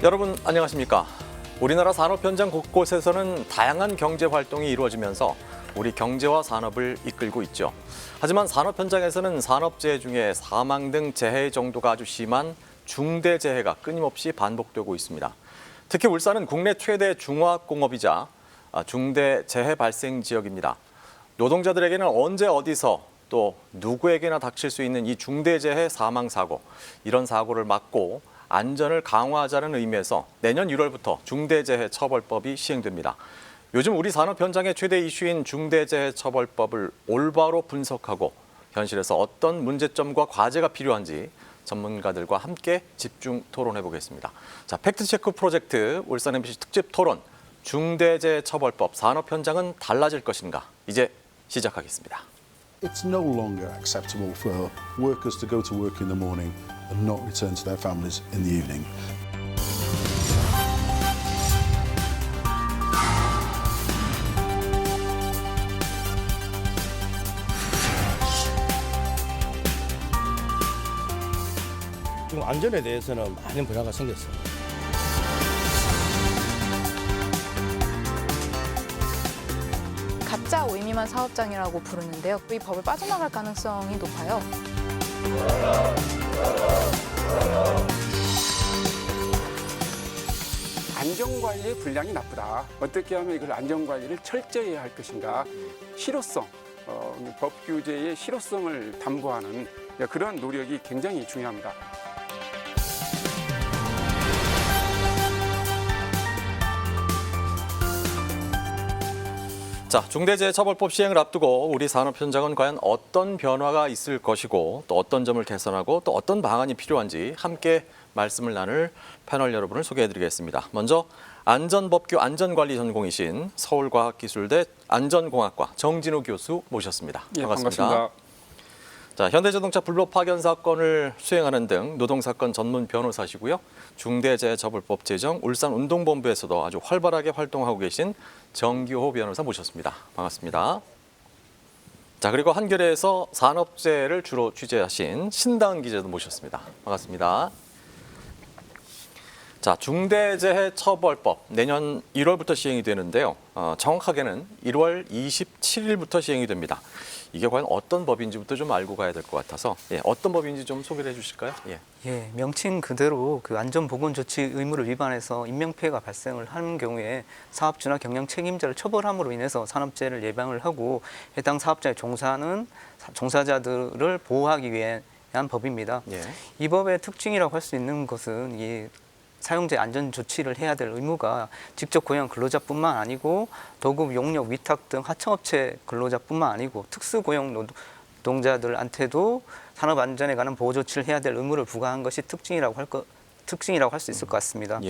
여러분 안녕하십니까? 우리나라 산업 현장 곳곳에서는 다양한 경제 활동이 이루어지면서 우리 경제와 산업을 이끌고 있죠. 하지만 산업 현장에서는 산업재해 중에 사망 등 재해 정도가 아주 심한 중대재해가 끊임없이 반복되고 있습니다. 특히 울산은 국내 최대 중화학공업이자 중대재해 발생 지역입니다. 노동자들에게는 언제 어디서 또 누구에게나 닥칠 수 있는 이 중대재해 사망사고, 이런 사고를 막고 안전을 강화하자는 의미에서 내년 1월부터 중대재해처벌법이 시행됩니다. 요즘 우리 산업 현장의 최대 이슈인 중대재해처벌법을 올바로 분석하고 현실에서 어떤 문제점과 과제가 필요한지 전문가들과 함께 집중 토론해 보겠습니다. 자, 팩트체크 프로젝트 울산 MBC 특집 토론, 중대재해처벌법 산업 현장은 달라질 것인가? 이제 시작하겠습니다. It's no longer acceptable for workers to go to work in the morning and not return to their families in the evening. 지금 안전에 대해서는 많은 변화가 생겼어요. 가짜 의미만 사업장이라고 부르는데요. 이 법을 빠져나갈 가능성이 높아요. 안전관리의 분량이 나쁘다. 어떻게 하면 이걸 안전관리를 철저히 해야 할 것인가. 실효성, 법 규제의 실효성을 담보하는 그런 노력이 굉장히 중요합니다. 자, 중대재해처벌법 시행을 앞두고 우리 산업 현장은 과연 어떤 변화가 있을 것이고 또 어떤 점을 개선하고 또 어떤 방안이 필요한지 함께 말씀을 나눌 패널 여러분을 소개해드리겠습니다. 먼저 안전법규 안전관리 전공이신 서울과학기술대 안전공학과 정진우 교수 모셨습니다. 예, 반갑습니다. 자, 현대자동차 불법 파견 사건을 수행하는 등 노동사건 전문 변호사시고요. 중대재해처벌법 제정 울산운동본부에서도 아주 활발하게 활동하고 계신 정규호 변호사 모셨습니다. 반갑습니다. 자, 그리고 한겨레에서 산업재해를 주로 취재하신 신다은 기자도 모셨습니다. 반갑습니다. 자, 중대재해처벌법 내년 1월부터 시행이 되는데요. 정확하게는 1월 27일부터 시행이 됩니다. 이게 과연 어떤 법인지부터 좀 알고 가야 될 것 같아서 어떤 법인지 좀 소개를 해주실까요? 명칭 그대로 그 안전보건조치 의무를 위반해서 인명피해가 발생을 하는 경우에 사업주나 경영 책임자를 처벌함으로 인해서 산업재해를 예방을 하고 해당 사업자에 종사하는 종사자들을 보호하기 위한 법입니다. 이 법의 특징이라고 할 수 있는 것은 이 사용자의 안전 조치를 해야 될 의무가 직접 고용 근로자뿐만 아니고 도급, 용역, 위탁 등 하청업체 근로자뿐만 아니고 특수고용 노동자들한테도 산업 안전에 관한 보호 조치를 해야 될 의무를 부과한 것이 특징이라고 할 수 있을 것 같습니다.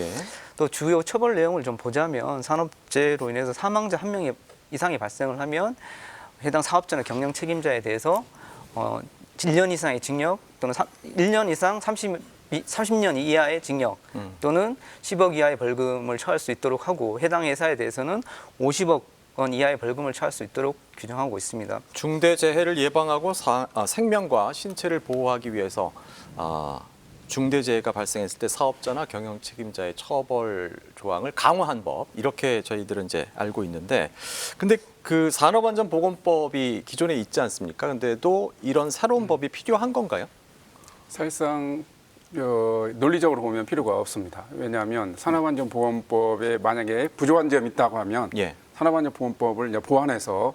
또 주요 처벌 내용을 좀 보자면 산업재해로 인해서 사망자 1명 이상이 발생을 하면 해당 사업자나 경영 책임자에 대해서 1년 이상의 징역 또는 1년 이상 30년 이하의 징역 또는 10억 이하의 벌금을 처할 수 있도록 하고 해당 회사에 대해서는 50억 원 이하의 벌금을 처할 수 있도록 규정하고 있습니다. 중대재해를 예방하고 생명과 신체를 보호하기 위해서 중대재해가 발생했을 때 사업자나 경영 책임자의 처벌 조항을 강화한 법, 이렇게 저희들은 이제 알고 있는데, 근데 그 산업안전보건법이 기존에 있지 않습니까? 근데도 이런 새로운 법이 필요한 건가요? 사실상 논리적으로 보면 필요가 없습니다. 왜냐하면 산업안전보건법에 만약에 부족한 점이 있다고 하면 산업안전보건법을 보완해서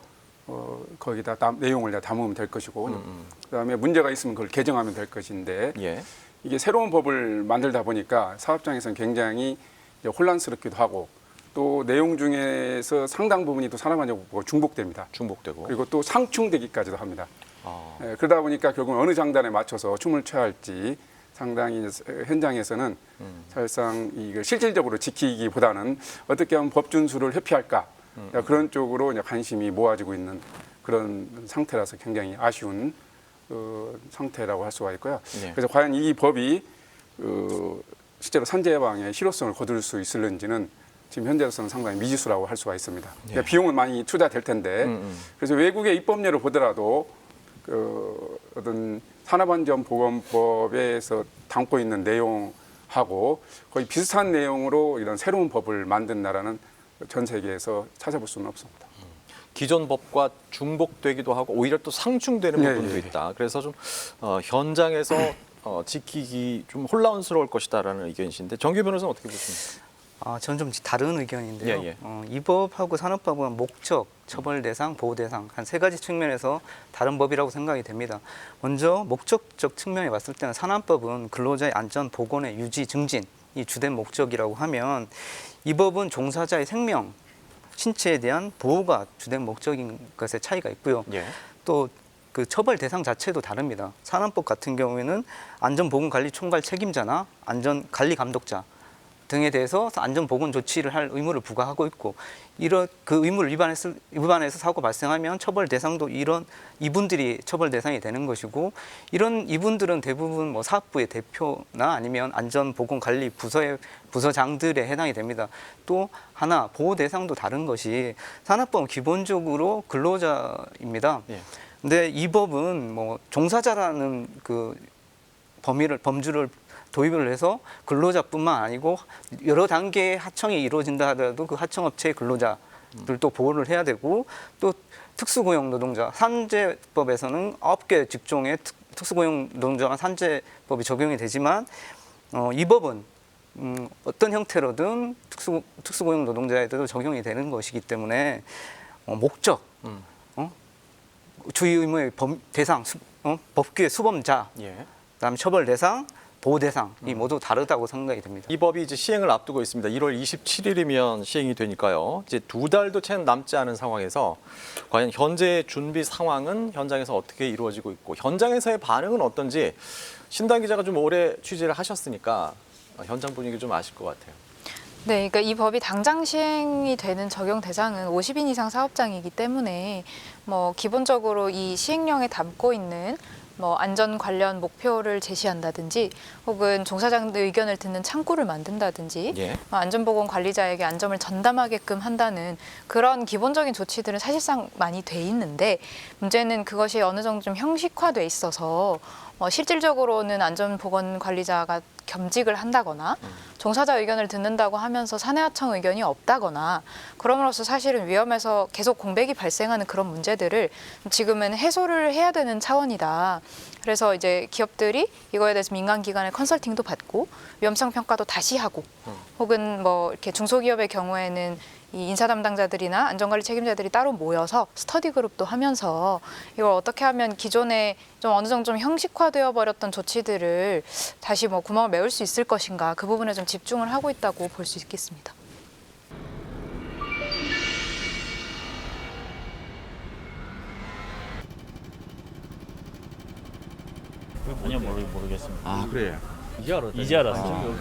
거기다 내용을 담으면 될 것이고 그다음에 문제가 있으면 그걸 개정하면 될 것인데 이게 새로운 법을 만들다 보니까 사업장에서는 굉장히 혼란스럽기도 하고 또 내용 중에서 상당 부분이 또 산업안전보건법과 중복됩니다. 그리고 또 상충되기까지도 합니다. 그러다 보니까 결국 어느 장단에 맞춰서 춤을 춰야 할지 상당히 현장에서는 사실상 이걸 실질적으로 지키기보다는 어떻게 하면 법 준수를 회피할까 그런 쪽으로 이제 관심이 모아지고 있는 그런 상태라서 굉장히 아쉬운 상태라고 할 수가 있고요. 그래서 과연 이 법이 실제로 산재 예방에 실효성을 거둘 수 있을는지는 지금 현재로서는 상당히 미지수라고 할 수가 있습니다. 그러니까 비용은 많이 투자될 텐데 그래서 외국의 입법례를 보더라도 어떤 산업안전보건법에서 담고 있는 내용 하고 거의 비슷한 내용으로 이런 새로운 법을 만든 나라는 전 세계에서 찾아볼 수는 없습니다. 기존 법과 중복되기도 하고 오히려 또 상충되는 예, 부분도 예. 있다. 그래서 좀 현장에서 지키기 좀 혼란스러울 것이다라는 의견이신데 정규 변호사는 어떻게 보십니까? 저는 좀 다른 의견인데요. 예, 예. 이 법하고 산업법은 목적, 처벌 대상, 보호 대상 한 세 가지 측면에서 다른 법이라고 생각이 됩니다. 먼저 목적적 측면에 봤을 때는 산업법은 근로자의 안전, 보건의 유지, 증진 이 주된 목적이라고 하면 이 법은 종사자의 생명, 신체에 대한 보호가 주된 목적인 것에 차이가 있고요. 예. 또 그 처벌 대상 자체도 다릅니다. 산업법 같은 경우에는 안전보건관리 총괄 책임자나 안전관리 감독자 등에 대해서 안전보건 조치를 할 의무를 부과하고 있고 이런 그 의무를 위반해서 사고 발생하면 처벌 대상도 이분들이 처벌 대상이 되는 것이고 이런 이분들은 대부분 뭐 사업부의 대표나 아니면 안전보건관리 부서장들에 해당이 됩니다. 또 하나 보호 대상도 다른 것이 산업법은 기본적으로 근로자입니다. 예. 근데 이 법은 뭐 종사자라는 그 범주를 도입을 해서 근로자뿐만 아니고 여러 단계의 하청이 이루어진다 하더라도 그 하청업체의 근로자들도 보호를 해야 되고 또 특수고용 노동자 산재법에서는 9개 직종의 특수고용 노동자가 산재법이 적용이 되지만 이 법은 어떤 형태로든 특수고용 노동자에도 적용이 되는 것이기 때문에 목적, 주의 의무의 대상, 법규의 수범자, 예. 그다음에 처벌 대상, 보호 대상이 모두 다르다고 생각이 됩니다. 이 법이 이제 시행을 앞두고 있습니다. 1월 27일이면 시행이 되니까요. 이제 2달도 채 남지 않은 상황에서 과연 현재 준비 상황은 현장에서 어떻게 이루어지고 있고 현장에서의 반응은 어떤지 신당 기자가 좀 오래 취재를 하셨으니까 현장 분위기 좀 아실 것 같아요. 네, 그러니까 이 법이 당장 시행이 되는 적용 대상은 50인 이상 사업장이기 때문에 뭐 기본적으로 이 시행령에 담고 있는 뭐 안전 관련 목표를 제시한다든지 혹은 종사자들 의견을 듣는 창구를 만든다든지 예. 안전보건 관리자에게 안전을 전담하게끔 한다는 그런 기본적인 조치들은 사실상 많이 돼 있는데 문제는 그것이 어느 정도 좀 형식화돼 있어서 실질적으로는 안전보건 관리자가 겸직을 한다거나 종사자 의견을 듣는다고 하면서 사내하청 의견이 없다거나 그럼으로써 사실은 위험에서 계속 공백이 발생하는 그런 문제들을 지금은 해소를 해야 되는 차원이다. 그래서 이제 기업들이 이거에 대해서 민간기관의 컨설팅도 받고 위험성 평가도 다시 하고 혹은 뭐 이렇게 중소기업의 경우에는 이 인사 담당자들이나 안전관리 책임자들이 따로 모여서 스터디 그룹도 하면서 이걸 어떻게 하면 기존에 좀 어느 정도 좀 형식화되어 버렸던 조치들을 다시 뭐 구멍을 메울 수 있을 것인가 그 부분에 좀 집중을 하고 있다고 볼 수 있겠습니다. 전혀 모르겠습니다. 아 그래요. 이제 알았어요.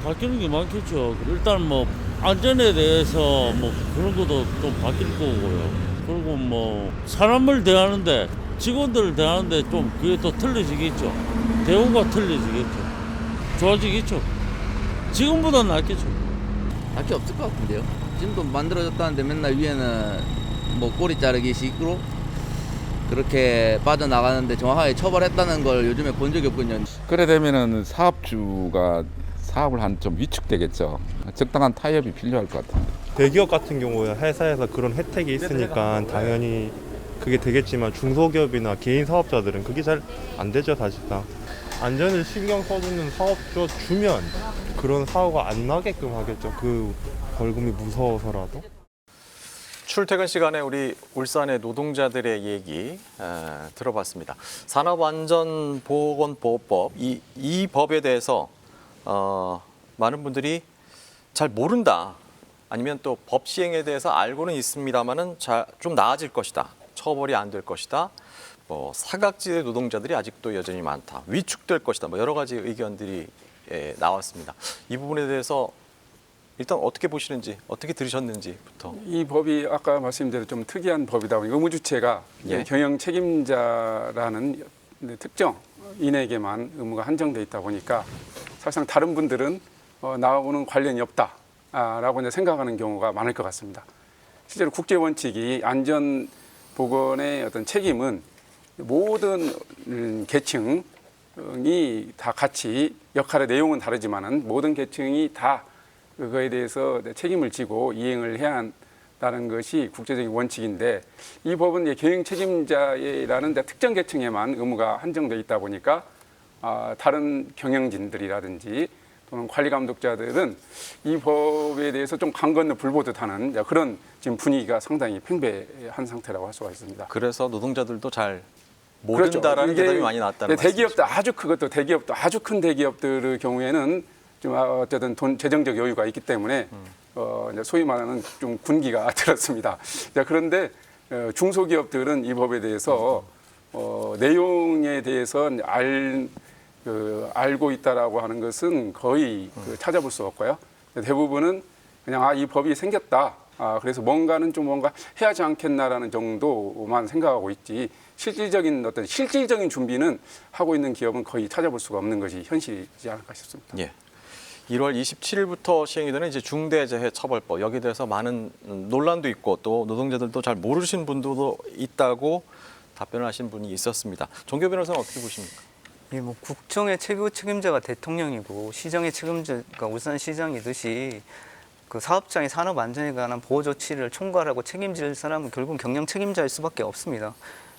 바뀌는 게 많겠죠. 일단 뭐 안전에 대해서 뭐 그런 것도 좀 바뀔 거고요. 그리고 뭐 사람을 대하는데 직원들을 대하는데 좀 그게 또 틀려지겠죠. 대우가 틀려지겠죠. 좋아지겠죠. 지금보다 낫겠죠. 할 게 없을 것 같은데요. 지금도 만들어졌다는데 맨날 위에는 뭐 꼬리 자르기 식으로 그렇게 빠져나가는데 정확하게 처벌했다는 걸 요즘에 본 적이 없거든요. 그래 되면은 사업주가 사업을 한 좀 위축되겠죠. 적당한 타협이 필요할 것 같아요. 대기업 같은 경우에 회사에서 그런 혜택이 있으니까 당연히 그게 되겠지만 중소기업이나 개인 사업자들은 그게 잘 안 되죠, 사실상. 안전을 신경 써주는 사업주 주면 그런 사고가 안 나게끔 하겠죠. 그 벌금이 무서워서라도. 출퇴근 시간에 우리 울산의 노동자들의 얘기 들어봤습니다. 산업안전보건보호법 이 법에 대해서 많은 분들이 잘 모른다. 아니면 또 법 시행에 대해서 알고는 있습니다만은 좀 나아질 것이다. 처벌이 안 될 것이다. 뭐 사각지대 노동자들이 아직도 여전히 많다. 위축될 것이다. 뭐 여러 가지 의견들이 나왔습니다. 이 부분에 대해서 일단 어떻게 보시는지, 어떻게 들으셨는지부터. 이 법이 아까 말씀드린 좀 특이한 법이다 보니 의무 주체가 예. 경영 책임자라는 특정 인에게만 의무가 한정돼 있다 보니까 사실상 다른 분들은 나하고는 관련이 없다라고 이제 생각하는 경우가 많을 것 같습니다. 실제로 국제 원칙이 안전 보건의 어떤 책임은 모든 계층 계층이 다 같이 역할의 내용은 다르지만은 모든 계층이 다 그거에 대해서 책임을 지고 이행을 해야 한다는 것이 국제적인 원칙인데 이 법은 이제 경영 책임자라는 특정 계층에만 의무가 한정돼 있다 보니까 다른 경영진들이라든지 또는 관리 감독자들은 이 법에 대해서 좀 강 건너 불 보듯 하는 그런 지금 분위기가 상당히 팽배한 상태라고 할 수가 있습니다. 그래서 노동자들도 잘 그렇죠. 모른다라는 이게 대답이 많이 나왔다는 대기업도 말씀이시죠. 아주 그것도 대기업도 아주 큰 대기업들의 경우에는 좀 어쨌든 재정적 여유가 있기 때문에 이제 소위 말하는 좀 군기가 들었습니다. 자, 그런데 중소기업들은 이 법에 대해서 내용에 대해서 알고 있다라고 하는 것은 거의 찾아볼 수 없고요. 대부분은 그냥 이 법이 생겼다. 그래서 뭔가 해야 하지 않겠나라는 정도만 생각하고 있지 실질적인 준비는 하고 있는 기업은 거의 찾아볼 수가 없는 것이 현실이지 않을까 싶습니다. 예. 1월 27일부터 시행이 되는 이제 중대재해처벌법 여기에 대해서 많은 논란도 있고 또 노동자들도 잘 모르신 분들도 있다고 답변을 하신 분이 있었습니다. 정교 변호사는 어떻게 보십니까? 예, 뭐 국정의 최고 책임자가 대통령이고 시정의 책임자가 울산시장이듯이 그 사업장의 산업 안전에 관한 보호 조치를 총괄하고 책임질 사람은 결국 경영 책임자일 수밖에 없습니다.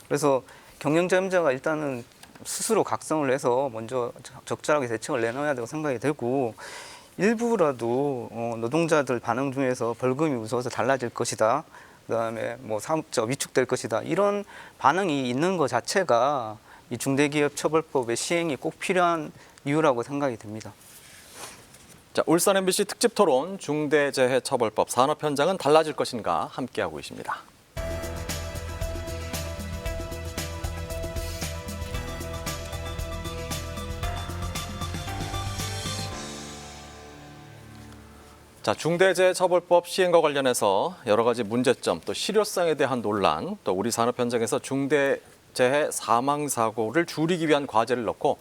그래서 경영 책임자가 일단은 스스로 각성을 해서 먼저 적절하게 대책을 내놔야 되고 생각이 되고 일부라도 노동자들 반응 중에서 벌금이 무서워서 달라질 것이다. 그다음에 뭐 사업자 위축될 것이다. 이런 반응이 있는 것 자체가 이 중대기업처벌법의 시행이 꼭 필요한 이유라고 생각이 됩니다. 자, 울산 MBC 특집 토론 중대재해처벌법 산업 현장은 달라질 것인가 함께하고 있습니다. 자, 중대재해처벌법 시행과 관련해서 여러 가지 문제점, 또 실효성에 대한 논란, 또 우리 산업 현장에서 중대재해 사망 사고를 줄이기 위한 과제를 넣고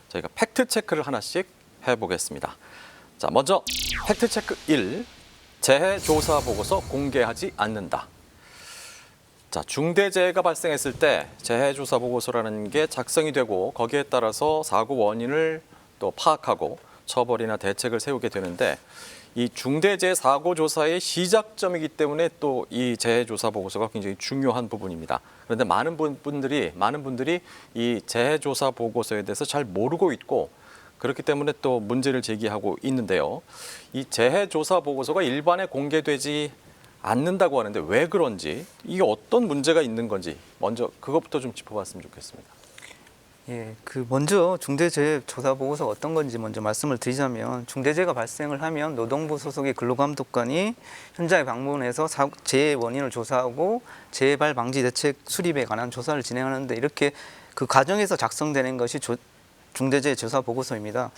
저희가 팩트 체크를 하나씩 해보겠습니다. 자, 먼저 팩트 체크 1, 재해 조사 보고서 공개하지 않는다. 자, 중대재해가 발생했을 때 재해 조사 보고서라는 게 작성이 되고 거기에 따라서 사고 원인을 또 파악하고 처벌이나 대책을 세우게 되는데 이 중대재해 사고 조사의 시작점이기 때문에 또 이 재해 조사 보고서가 굉장히 중요한 부분입니다. 그런데 많은 분들이 이 재해 조사 보고서에 대해서 잘 모르고 있고 그렇기 때문에 또 문제를 제기하고 있는데요. 이 재해 조사 보고서가 일반에 공개되지 않는다고 하는데 왜 그런지, 이게 어떤 문제가 있는 건지 먼저 그것부터 좀 짚어봤으면 좋겠습니다. 예, 먼저 중대재해 조사 보고서가 어떤 건지 먼저 말씀을 드리자면 중대재해가 발생을 하면 노동부 소속의 근로감독관이 현장에 방문해서 재해 원인을 조사하고 재발 방지 대책 수립에 관한 조사를 진행하는데 이렇게 그 과정에서 작성되는 것이 중대재해 조사 보고서입니다.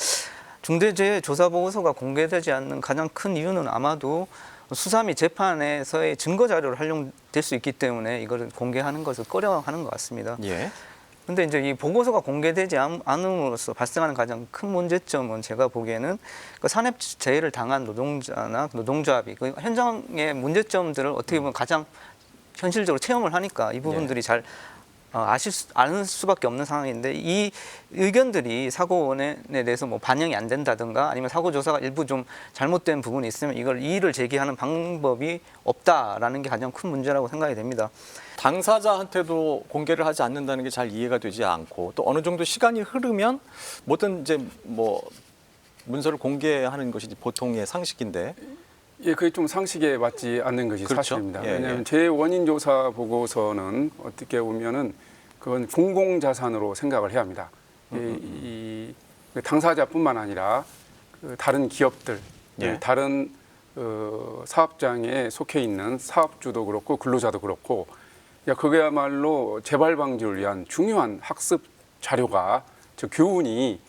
중대재해 조사 보고서가 공개되지 않는 가장 큰 이유는 아마도 수사 및 재판에서의 증거 자료로 활용될 수 있기 때문에 이걸 공개하는 것을 꺼려하는 것 같습니다. 예. 근데 이제 이 보고서가 공개되지 않음으로써 발생하는 가장 큰 문제점은 제가 보기에는 그 산업 재해를 당한 노동자나 노동조합이 그 현장의 문제점들을 어떻게 보면 가장 현실적으로 체험을 하니까 이 부분들이 잘 아는 수밖에 없는 상황인데 이 의견들이 사고 원인에 대해서 뭐 반영이 안 된다든가 아니면 사고 조사가 일부 좀 잘못된 부분이 있으면 이걸 이의를 제기하는 방법이 없다라는 게 가장 큰 문제라고 생각이 됩니다. 당사자한테도 공개를 하지 않는다는 게 잘 이해가 되지 않고 또 어느 정도 시간이 흐르면 뭐든 이제 뭐 문서를 공개하는 것이 보통의 상식인데. 예, 그게 좀 상식에 맞지 않는 것이 그렇죠? 사실입니다. 예, 왜냐하면 재해 원인 조사 보고서는 어떻게 보면은 그건 공공자산으로 생각을 해야 합니다. 이 당사자뿐만 아니라 그 다른 기업들, 예. 다른 사업장에 속해 있는 사업주도 그렇고 근로자도 그렇고, 그게야말로 재발 방지를 위한 중요한 학습 자료가 즉 교훈이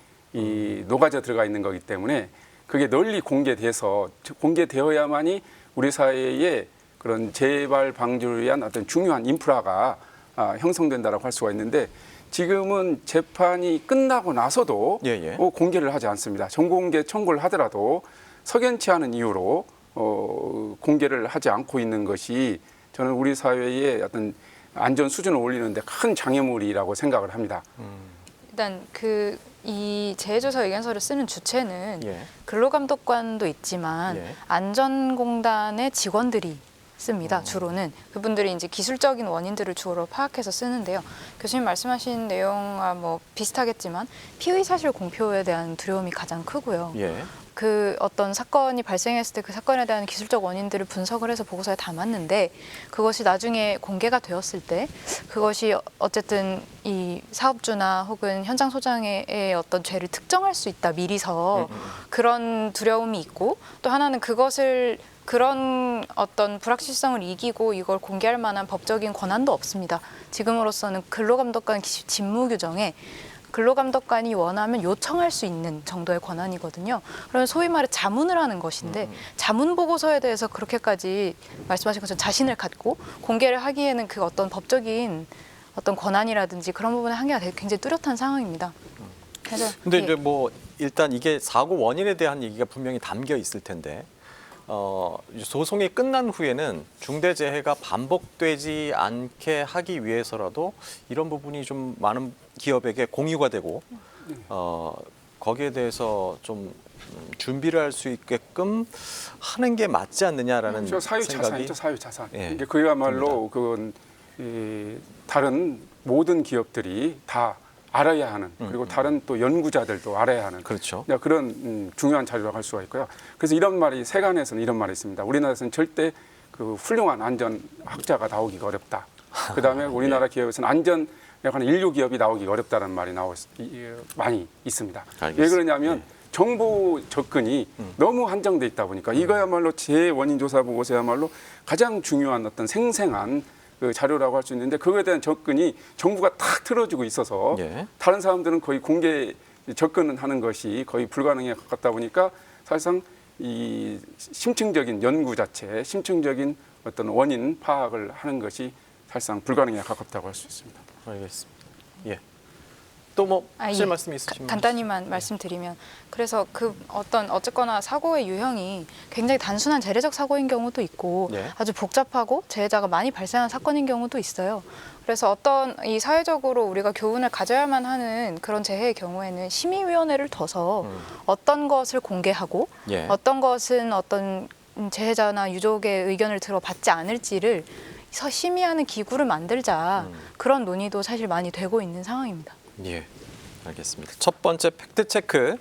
녹아져 들어가 있는 거기 때문에. 그게 널리 공개되어야만이 우리 사회에 그런 재발 방지를 위한 어떤 중요한 인프라가 형성된다라고 할 수가 있는데 지금은 재판이 끝나고 나서도 공개를 하지 않습니다. 정공개 청구를 하더라도 석연치 않은 이유로 공개를 하지 않고 있는 것이 저는 우리 사회의 어떤 안전 수준을 올리는데 큰 장애물이라고 생각을 합니다. 일단 이 재해조사 의견서를 쓰는 주체는 예. 근로감독관도 있지만 예. 안전공단의 직원들이 씁니다. 주로는 그분들이 이제 기술적인 원인들을 주로 파악해서 쓰는데요. 교수님 말씀하신 내용과 뭐 비슷하겠지만 피의 사실 공표에 대한 두려움이 가장 크고요. 예. 그 어떤 사건이 발생했을 때 그 사건에 대한 기술적 원인들을 분석을 해서 보고서에 담았는데 그것이 나중에 공개가 되었을 때 그것이 어쨌든 이 사업주나 혹은 현장 소장의 어떤 죄를 특정할 수 있다 미리서 그런 두려움이 있고 또 하나는 그런 어떤 불확실성을 이기고 이걸 공개할 만한 법적인 권한도 없습니다. 지금으로서는 근로감독관 직무 규정에 근로감독관이 원하면 요청할 수 있는 정도의 권한이거든요. 그러면 소위 말해 자문을 하는 것인데 자문 보고서에 대해서 그렇게까지 말씀하신 것처럼 자신을 갖고 공개를 하기에는 그 어떤 법적인 어떤 권한이라든지 그런 부분의 한계가 굉장히 뚜렷한 상황입니다. 그래서 근데 예. 이제 뭐 일단 이게 사고 원인에 대한 얘기가 분명히 담겨 있을 텐데 소송이 끝난 후에는 중대재해가 반복되지 않게 하기 위해서라도 이런 부분이 좀 많은 기업에게 공유가 되고 거기에 대해서 좀 준비를 할 수 있게끔 하는 게 맞지 않느냐라는 사유자산이죠, 사유자산. 예. 이게 그야말로 그건 다른 모든 기업들이 다 알아야 하는 그리고 다른 또 연구자들도 알아야 하는 그렇죠. 그런 중요한 자료라고 할 수가 있고요. 그래서 이런 말이 세간에서는 이런 말이 있습니다. 우리나라에서는 절대 그 훌륭한 안전학자가 나오기가 어렵다. 그다음에 우리나라 기업에서는 안전 약간 인류 기업이 나오기가 어렵다는 말이 많이 있습니다. 알겠습니다. 왜 그러냐면 정보 접근이 너무 한정돼 있다 보니까 이거야말로 재원인 조사 보고서야말로 가장 중요한 어떤 생생한 그 자료라고 할 수 있는데 그거에 대한 접근이 정부가 탁 틀어주고 있어서 예. 다른 사람들은 거의 공개 접근하는 것이 거의 불가능에 가깝다 보니까 사실상 이 심층적인 연구 자체, 심층적인 어떤 원인 파악을 하는 것이 사실상 불가능에 가깝다고 할 수 있습니다. 알겠습니다. 예. 또 뭐 하실 말씀이 있으시면 간단히만 말씀드리면 그래서 어쨌거나 사고의 유형이 굉장히 단순한 재래적 사고인 경우도 있고 예. 아주 복잡하고 재해자가 많이 발생한 사건인 경우도 있어요. 그래서 이 사회적으로 우리가 교훈을 가져야만 하는 그런 재해의 경우에는 심의위원회를 둬서 어떤 것을 공개하고 예. 어떤 것은 어떤 재해자나 유족의 의견을 들어받지 않을지를 심의하는 기구를 만들자 그런 논의도 사실 많이 되고 있는 상황입니다. 예, 알겠습니다. 첫 번째 팩트 체크,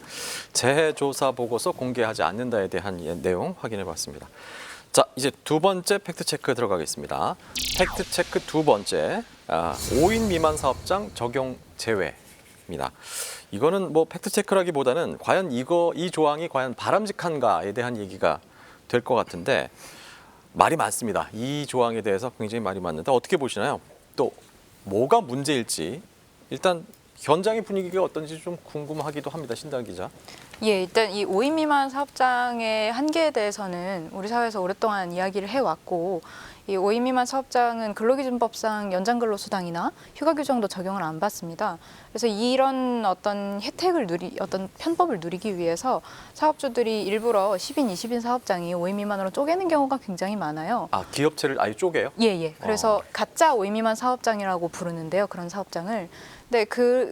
재해 조사 보고서 공개하지 않는다에 대한 내용 확인해 봤습니다. 자, 이제 두 번째 팩트 체크 들어가겠습니다. 팩트 체크 두 번째, 5인 미만 사업장 적용 제외입니다. 이거는 뭐 팩트 체크라기보다는 과연 이 조항이 과연 바람직한가에 대한 얘기가 될 것 같은데 말이 많습니다. 이 조항에 대해서 굉장히 말이 많는데 어떻게 보시나요? 또 뭐가 문제일지 일단 현장의 분위기가 어떤지 좀 궁금하기도 합니다. 신당 기자. 예, 일단 이 5인 미만 사업장의 한계에 대해서는 우리 사회에서 오랫동안 이야기를 해왔고 이 5인 미만 사업장은 근로기준법상 연장근로수당이나 휴가 규정도 적용을 안 받습니다. 그래서 이런 어떤 어떤 편법을 누리기 위해서 사업주들이 일부러 10인, 20인 사업장이 5인 미만으로 쪼개는 경우가 굉장히 많아요. 아, 기업체를 아예 쪼개요? 예. 그래서 가짜 5인 미만 사업장이라고 부르는데요. 그런 사업장을. 근데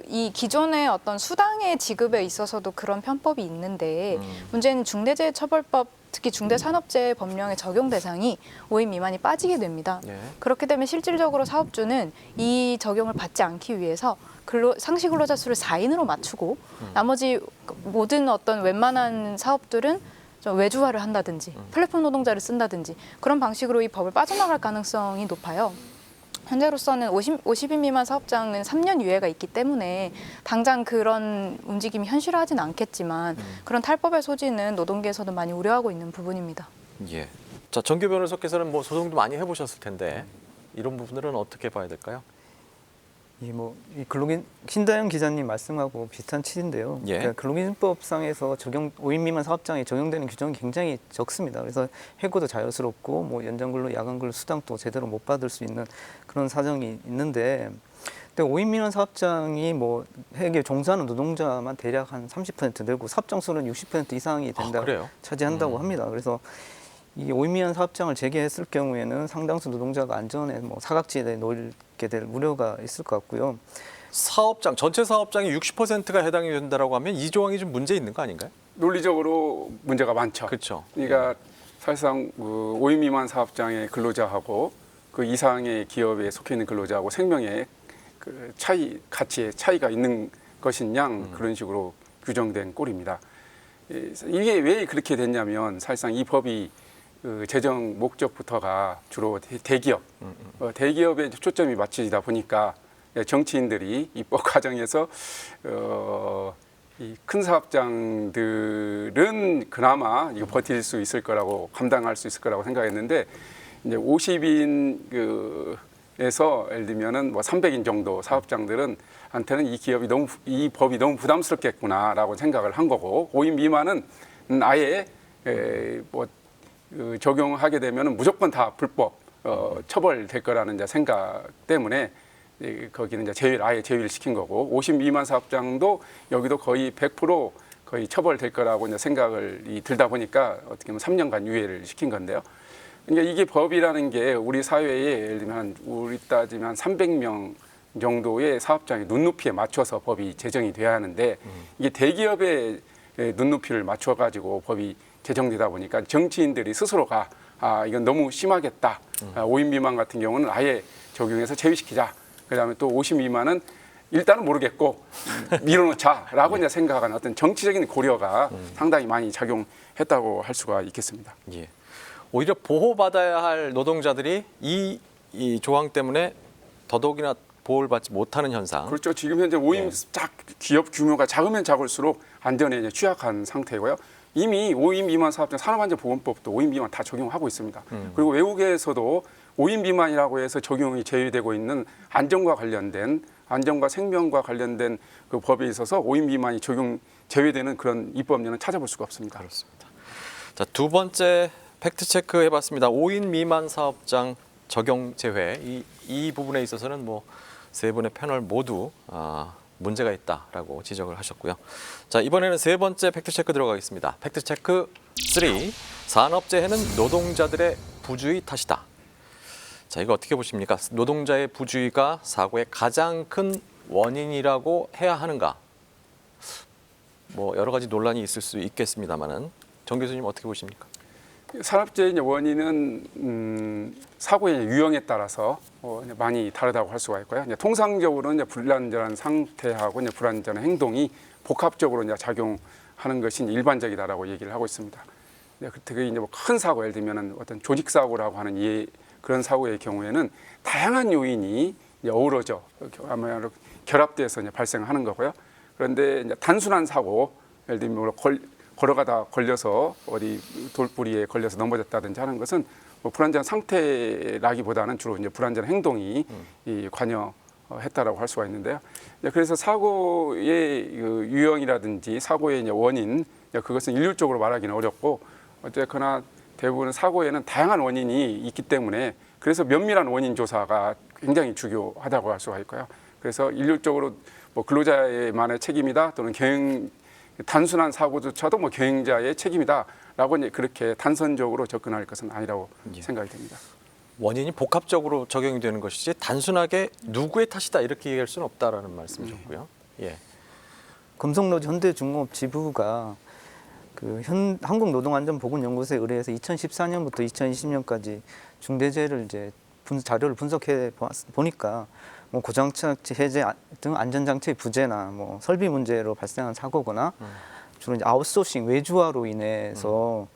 이 기존의 어떤 수당의 지급에 있어서도 그런 편법이 있는데 문제는 중대재해처벌법 특히 중대산업재해 법령의 적용 대상이 5인 미만이 빠지게 됩니다. 예. 그렇게 되면 실질적으로 사업주는 이 적용을 받지 않기 위해서 상시 근로자 수를 4인으로 맞추고 나머지 모든 어떤 웬만한 사업들은 좀 외주화를 한다든지 플랫폼 노동자를 쓴다든지 그런 방식으로 이 법을 빠져나갈 가능성이 높아요. 현재로서는 50인 미만 사업장은 3년 유예가 있기 때문에 당장 그런 움직임이 현실화하진 않겠지만 그런 탈법의 소지는 노동계에서도 많이 우려하고 있는 부분입니다. 예. 자, 정규 변호사께서는 뭐 소송도 많이 해보셨을 텐데 이런 부분들은 어떻게 봐야 될까요? 이 신다영 기자님 말씀하고 비슷한 취지인데요. 예. 그러니까 근로기준법상에서 5인 미만 사업장에 적용되는 규정이 굉장히 적습니다. 그래서 해고도 자유스럽고 뭐 연장근로, 야간근로 수당도 제대로 못 받을 수 있는 그런 사정이 있는데, 근데 5인 미만 사업장이 뭐 해외에 종사하는 노동자만 대략 한 30% 되고 사업장 수는 60% 이상이 된다 차지한다고 합니다. 그래서 이 5인 미만 사업장을 재개했을 경우에는 상당수 노동자가 안전에 사각지대에 놓이게 될 우려가 있을 것 같고요. 사업장 전체 사업장이 60%가 해당이 된다라고 하면 이 조항이 좀 문제 있는 거 아닌가요? 논리적으로 문제가 많죠. 그렇죠. 그러니까 사실상 5인 미만 사업장의 근로자하고 그 이상의 기업에 속해 있는 근로자하고 생명의 그 가치의 차이가 있는 것인 양 그런 식으로 규정된 꼴입니다. 이게 왜 그렇게 됐냐면 사실상 이 법이 그 제정 목적부터가 주로 대기업, 대기업에 초점이 맞춰지다 보니까 정치인들이 입법 과정에서 이 큰 사업장들은 그나마 이거 버틸 수 있을 거라고 감당할 수 있을 거라고 생각했는데 이제 50인 에서 예를 들면은 뭐 300인 정도 사업장들은 한테는 이 법이 너무 부담스럽겠구나라고 생각을 한 거고 5인 미만은 아예 적용하게 되면은 무조건 다 불법 처벌될 거라는 이제 생각 때문에 거기는 이제 아예 제외를 시킨 거고 50 미만 사업장도 여기도 거의 100% 거의 처벌될 거라고 이제 생각을 들다 보니까 어떻게 보면 3년간 유예를 시킨 건데요. 그러니까 이게 법이라는 게 우리 사회에 예를 들면 우리 따지면 300명 정도의 사업장의 눈높이에 맞춰서 법이 제정이 돼야 하는데 이게 대기업의 눈높이를 맞춰 가지고 법이 제정되다 보니까 정치인들이 스스로가 이건 너무 심하겠다. 5인 미만 같은 경우는 아예 적용해서 제외시키자. 그다음에 또 50 미만은 일단은 모르겠고 밀어놓자라고 이제 생각하는 어떤 정치적인 고려가 상당히 많이 작용했다고 할 수가 있겠습니다. 예. 오히려 보호받아야 할 노동자들이 이 조항 때문에 더더욱이나 보호를 받지 못하는 현상. 그렇죠. 지금 현재 5인 기업 규모가 작으면 작을수록 안전에 이제 취약한 상태고요. 이미 5인 미만 사업장 산업안전보건법도 5인 미만 다 적용하고 있습니다. 그리고 외국에서도 5인 미만이라고 해서 적용이 제외되고 있는 안전과 생명과 관련된 그 법에 있어서 5인 미만이 제외되는 그런 입법령은 찾아볼 수가 없습니다. 그렇습니다. 자, 두 번째 팩트 체크 해봤습니다. 5인 미만 사업장 적용 제외 이 부분에 있어서는 뭐 세 분의 패널 모두 문제가 있다라고 지적을 하셨고요. 자, 이번에는 세 번째 팩트 체크 들어가겠습니다. 팩트 체크 3. 산업재해는 노동자들의 부주의 탓이다. 자, 이거 어떻게 보십니까? 노동자의 부주의가 사고의 가장 큰 원인이라고 해야 하는가? 뭐 여러 가지 논란이 있을 수 있겠습니다만은 정 교수님 어떻게 보십니까? 산업재해의 원인은 사고의 유형에 따라서 많이 다르다고 할 수가 있고요. 통상적으로는 불안전한 상태하고 불안전한 행동이 복합적으로 작용하는 것이 일반적이다라고 얘기를 하고 있습니다. 특히 뭐 큰 사고, 예를 들면 어떤 조직 사고라고 하는 그런 사고의 경우에는 다양한 요인이 어우러져 아마 결합돼서 발생하는 거고요. 그런데 단순한 사고, 예를 들면 걸어가다 걸려서 어디 돌부리에 걸려서 넘어졌다든지 하는 것은 뭐 불안전한 상태라기보다는 주로 불안전한 행동이 관여했다라고 할 수가 있는데요. 그래서 사고의 유형이라든지 사고의 원인 그것은 일률적으로 말하기는 어렵고 어쨌거나 대부분 사고에는 다양한 원인이 있기 때문에 그래서 면밀한 원인 조사가 굉장히 중요하다고 할 수가 있고요. 그래서 일률적으로 뭐 근로자만의 책임이다 또는 단순한 사고조차도 뭐 경영자의 책임이다라고 그렇게 단선적으로 접근할 것은 아니라고 생각이 됩니다. 원인이 복합적으로 적용이 되는 것이지 단순하게 누구의 탓이다 이렇게 얘기할 수는 없다라는 말씀이셨고요. 예. 금속노조 현대중공업 지부가 한국노동안전보건연구소에 의뢰해서 2014년부터 2020년까지 중대재해를 이제 자료를 분석해 보니까 뭐 고장착지 해제 등 안전장치의 부재나 뭐 설비 문제로 발생한 사고거나 주로 이제 아웃소싱 외주화로 인해서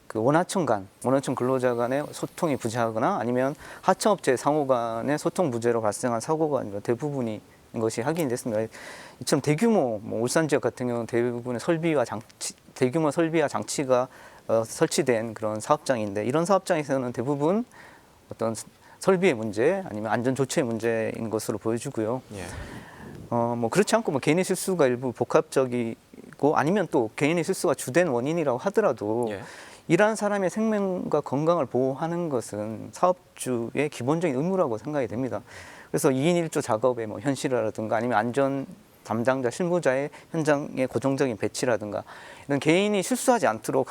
그 원하청 근로자 간의 소통이 부재하거나 아니면 하청업체 상호 간의 소통 부재로 발생한 사고가 대부분인 것이 확인이 됐습니다. 이처럼 대규모 울산 지역 같은 경우는 대부분의 대규모 설비와 장치가 설치된 그런 사업장인데 이런 사업장에서는 대부분 어떤 설비의 문제 아니면 안전 조치의 문제인 것으로 보여지고요. 예. 뭐 그렇지 않고 뭐 개인의 실수가 일부 복합적이고 아니면 또 개인의 실수가 주된 원인이라고 하더라도 예. 일하는 사람의 생명과 건강을 보호하는 것은 사업주의 기본적인 의무라고 생각이 됩니다. 그래서 2인 1조 작업의 뭐 현실화라든가 아니면 안전 담당자 실무자의 현장의 고정적인 배치라든가 이런 개인이 실수하지 않도록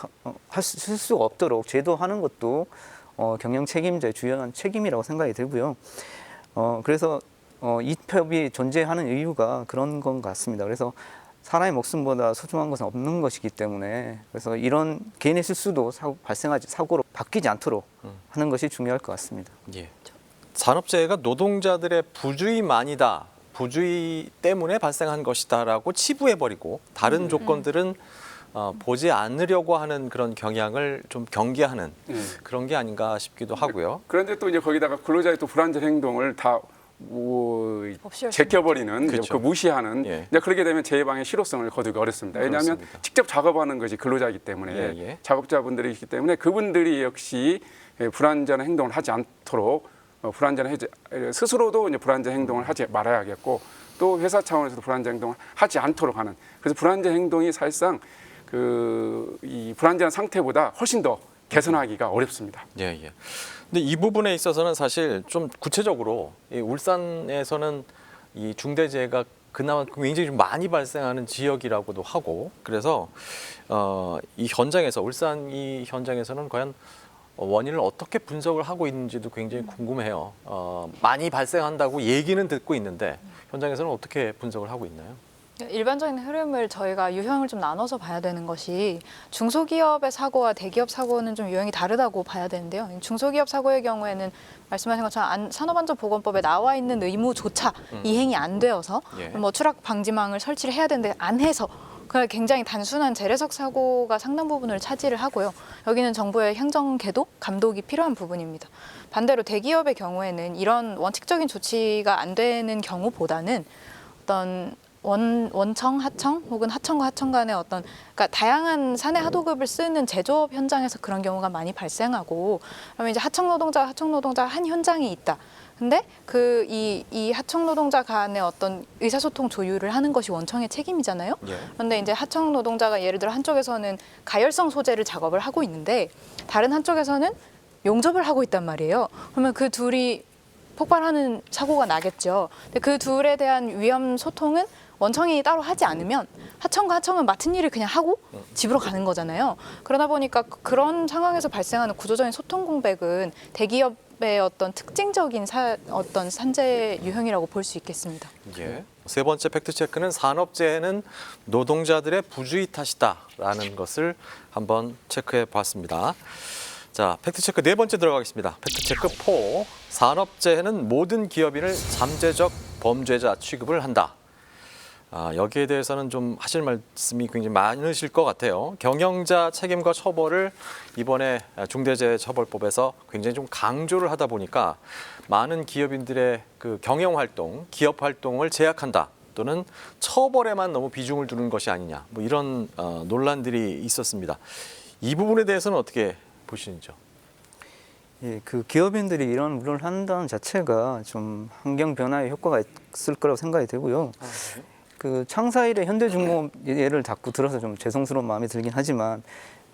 실수가 없도록 제도하는 것도 경영 책임자의 주요한 책임이라고 생각이 들고요. 그래서 이 법이 존재하는 이유가 그런 것 같습니다. 그래서 사람의 목숨보다 소중한 것은 없는 것이기 때문에 그래서 이런 개인의 실수도 사고로 바뀌지 않도록 하는 것이 중요할 것 같습니다. 예. 산업재해가 노동자들의 부주의만이다, 부주의 때문에 발생한 것이다라고 치부해버리고 다른 조건들은 보지 않으려고 하는 그런 경향을 좀 경계하는 그런 게 아닌가 싶기도 하고요. 그런데 또 이제 거기다가 근로자의 또 불안전 행동을 다 제껴버리는, 그렇죠. 그 무시하는, 예. 이제 그렇게 되면 재해방의 실효성을 거두기 어렵습니다. 왜냐하면 그렇습니다. 직접 작업하는 것이 근로자이기 때문에 예. 작업자분들이기 때문에 그분들이 역시 불안전한 행동을 하지 않도록 스스로도 이제 불안전 행동을 하지 말아야겠고 또 회사 차원에서도 불안전 행동을 하지 않도록 하는, 그래서 불안전 행동이 사실상 이 불안전한 상태보다 훨씬 더 개선하기가 어렵습니다. 예. 근데 이 부분에 있어서는 사실 좀 구체적으로 이 울산에서는 이 중대재해가 그나마 굉장히 좀 많이 발생하는 지역이라고도 하고, 그래서 이 현장에서 울산 이 현장에서는 과연 원인을 어떻게 분석을 하고 있는지도 굉장히 궁금해요. 많이 발생한다고 얘기는 듣고 있는데 현장에서는 어떻게 분석을 하고 있나요? 일반적인 흐름을 저희가 유형을 좀 나눠서 봐야 되는 것이 중소기업의 사고와 대기업 사고는 좀 유형이 다르다고 봐야 되는데요. 중소기업 사고의 경우에는 말씀하신 것처럼 산업안전보건법에 나와 있는 의무조차 이행이 안 되어서 뭐 추락 방지망을 설치를 해야 되는데 안 해서 그냥 굉장히 단순한 재래석 사고가 상당 부분을 차지를 하고요. 여기는 정부의 행정 궤도, 감독이 필요한 부분입니다. 반대로 대기업의 경우에는 이런 원칙적인 조치가 안 되는 경우보다는 어떤 원청, 하청 혹은 하청과 하청 간의 그러니까 다양한 사내 하도급을 쓰는 제조업 현장에서 그런 경우가 많이 발생하고, 그러면 이제 하청 노동자가 한 현장에 있다. 근데 이 하청 노동자 간의 어떤 의사소통 조율을 하는 것이 원청의 책임이잖아요. 그런데 이제 하청 노동자가 예를 들어 한쪽에서는 가열성 소재를 작업을 하고 있는데 다른 한쪽에서는 용접을 하고 있단 말이에요. 그러면 그 둘이 폭발하는 사고가 나겠죠. 근데 그 둘에 대한 위험 소통은 원청이 따로 하지 않으면 하청과 하청은 맡은 일을 그냥 하고 집으로 가는 거잖아요. 그러다 보니까 그런 상황에서 발생하는 구조적인 소통 공백은 대기업의 어떤 특징적인 어떤 산재 유형이라고 볼 수 있겠습니다. 예. 세 번째 팩트 체크는 산업재해는 노동자들의 부주의 탓이다라는 것을 한번 체크해 봤습니다. 자, 팩트체크 네 번째 들어가겠습니다. 팩트체크 4. 산업재해는 모든 기업인을 잠재적 범죄자 취급을 한다. 여기에 대해서는 좀 하실 말씀이 굉장히 많으실 것 같아요. 경영자 책임과 처벌을 이번에 중대재해처벌법에서 굉장히 좀 강조를 하다 보니까 많은 기업인들의 그 경영활동, 기업활동을 제약한다. 또는 처벌에만 너무 비중을 두는 것이 아니냐. 뭐 이런 논란들이 있었습니다. 이 부분에 대해서는 어떻게 보시는지요? 예, 그 기업인들이 이런 우려를 한다는 자체가 좀 환경 변화에 효과가 있을 거라고 생각이 되고요. 그 창사 이래 현대중공업 예를 자꾸 들어서 좀 죄송스러운 마음이 들긴 하지만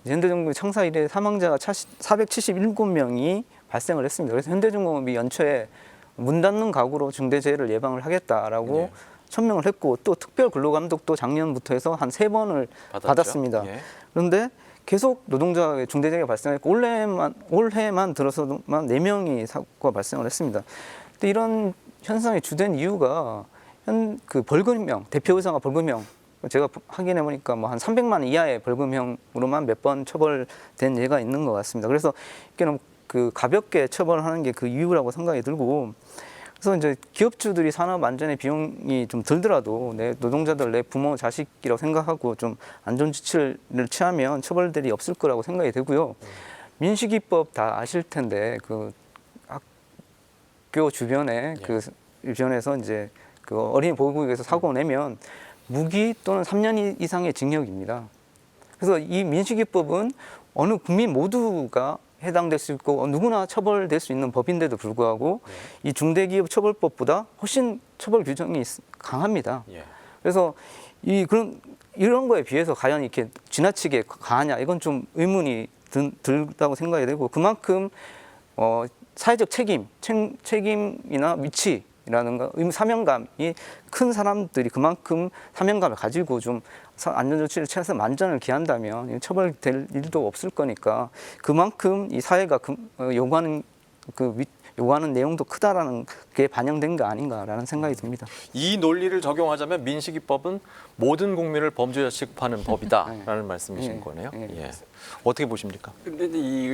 현대중공업 창사 이래 사망자가 477명이 발생을 했습니다. 그래서 현대중공업이 연초에 문 닫는 각오로 중대재해를 예방을 하겠다라고 천명을 했고 또 특별 근로감독도 작년부터 해서 한 3번을 받았습니다. 그런데 계속 노동자의 중대재해가 발생했고 올해만 들어서만 4명이 사고가 발생을 했습니다. 근데 이런 현상의 주된 이유가 그 벌금형, 대표이사가 벌금형, 제가 확인해 보니까 뭐 한 300만 원 이하의 벌금형으로만 몇 번 처벌된 예가 있는 것 같습니다. 그래서 이게는 그 가볍게 처벌하는 게 그 이유라고 생각이 들고, 그래서 이제 기업주들이 산업 안전의 비용이 좀 들더라도 내 노동자들, 내 부모, 자식이라고 생각하고 좀 안전 조치를 취하면 처벌들이 없을 거라고 생각이 되고요. 민식이법 다 아실 텐데 그 학교 주변에 그 주변에서 이제 그 어린이 보호구역에서 사고 내면 무기 또는 3년 이상의 징역입니다. 그래서 이 민식이법은 어느 국민 모두가 해당될 수 있고 누구나 처벌될 수 있는 법인데도 불구하고 이 중대기업 처벌법보다 훨씬 처벌 규정이 강합니다. 그래서 이런 거에 비해서 과연 이렇게 지나치게 강하냐, 이건 좀 의문이 들다고 생각이 되고, 그만큼 사회적 책임이나 위치라는가 사명감이 큰 사람들이 그만큼 사명감을 가지고 좀 안전조치를 취해서 만전을 기한다면 처벌될 일도 없을 거니까 그만큼 이 사회가 요구하는 그 요구하는 내용도 크다라는 게 반영된 거 아닌가라는 생각이 듭니다. 이 논리를 적용하자면 민식이법은 모든 국민을 범죄자 취급하는 법이다라는 말씀이신 거네요. 예. 어떻게 보십니까? 근데 이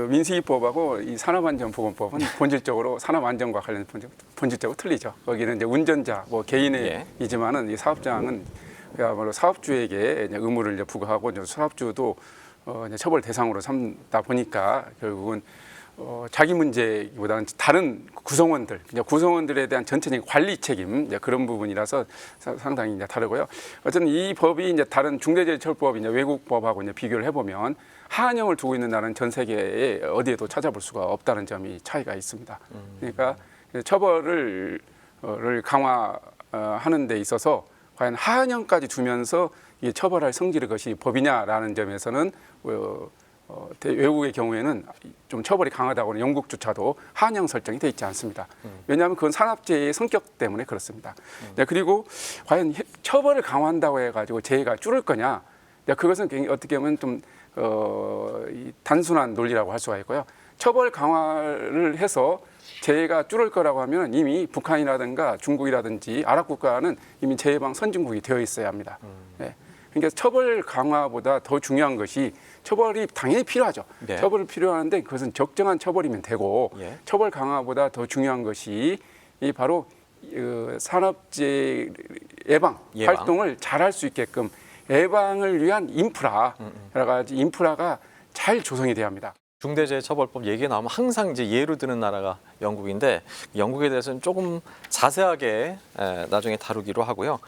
민식이법하고 이 산업안전보건법은 본질적으로 산업안전과 관련 본질적으로 틀리죠. 거기는 이제 운전자, 뭐 개인이지만은 이 사업장은 그야말로 사업주에게 이제 의무를 이제 부과하고 이제 사업주도 이제 처벌 대상으로 삼다 보니까 결국은 자기 문제보다는 다른 구성원들, 이제 구성원들에 대한 전체적인 관리 책임 이제 그런 부분이라서 상당히 이제 다르고요. 어쨌든 이 법이 이제 다른 중대재해처벌법 이제 외국 법하고 이제 비교를 해보면 하한형을 두고 있는 나라는 전 세계에 어디에도 찾아볼 수가 없다는 점이 차이가 있습니다. 그러니까 처벌을 강화하는 데 있어서 과연 하한형까지 두면서 이 처벌할 성질의 것이 법이냐라는 점에서는 외국의 경우에는 좀 처벌이 강하다고는 영국조차도 하한형 설정이 돼 있지 않습니다. 왜냐하면 그건 산업재해의 성격 때문에 그렇습니다. 네, 그리고 과연 처벌을 강화한다고 해가지고 재해가 줄을 거냐? 네, 그것은 어떻게 보면 좀 단순한 논리라고 할 수가 있고요. 처벌 강화를 해서 재해가 줄을 거라고 하면 이미 북한이라든가 중국이라든지 아랍 국가는 이미 재해방 선진국이 되어 있어야 합니다. 네. 그러니까 처벌 강화보다 더 중요한 것이 처벌이 당연히 필요하죠. 네. 처벌이 필요한데 그것은 적정한 처벌이면 되고 처벌 강화보다 더 중요한 것이 이 바로 산업재해 예방 활동을 잘할 수 있게끔 예방을 위한 인프라 여러 가지 인프라가 잘 조성이 돼야 합니다. 중대재해처벌법 얘기가 나오면 항상 이제 예로 드는 나라가 영국인데 영국에 대해서는 조금 자세하게 나중에 다루기로 하고요.